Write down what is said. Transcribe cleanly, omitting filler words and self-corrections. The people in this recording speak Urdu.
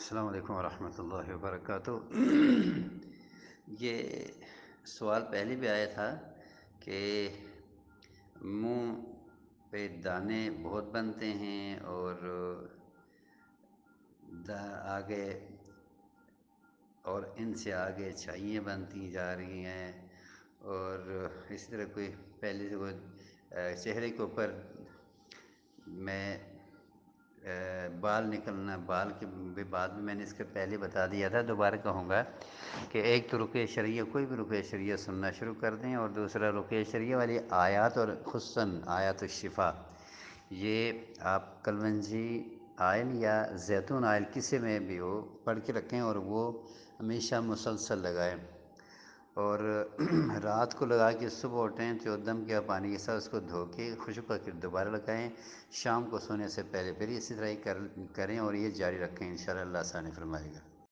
السلام علیکم ورحمۃ اللہ وبرکاتہ۔ یہ سوال پہلے بھی آیا تھا کہ منہ پہ دانے بہت بنتے ہیں اور آگے اور ان سے آگے چھائیاں بنتی جا رہی ہیں، اور اسی طرح کوئی پہلے سے کوئی چہرے کے اوپر میں بال نکلنا، بال کے بعد میں نے اس کے پہلے بتا دیا تھا، دوبارہ کہوں گا کہ ایک تو رقیہ شرعیہ، کوئی بھی رقیہ شرعیہ سننا شروع کر دیں، اور دوسرا رقیہ شرعیہ والی آیات، اور خصوصاً آیات الشفا، یہ آپ کلونجی آئل یا زیتون آئل کسی میں بھی ہو پڑھ کے رکھیں، اور وہ ہمیشہ مسلسل لگائیں، اور رات کو لگا کے صبح اٹھیں تو دم کیا پانی کے ساتھ اس کو دھو کے خشک کر کے دوبارہ لگائیں، شام کو سونے سے پہلے پھر اسی طرح ہی کریں، اور یہ جاری رکھیں، انشاءاللہ اللہ آسانی فرمائے گا۔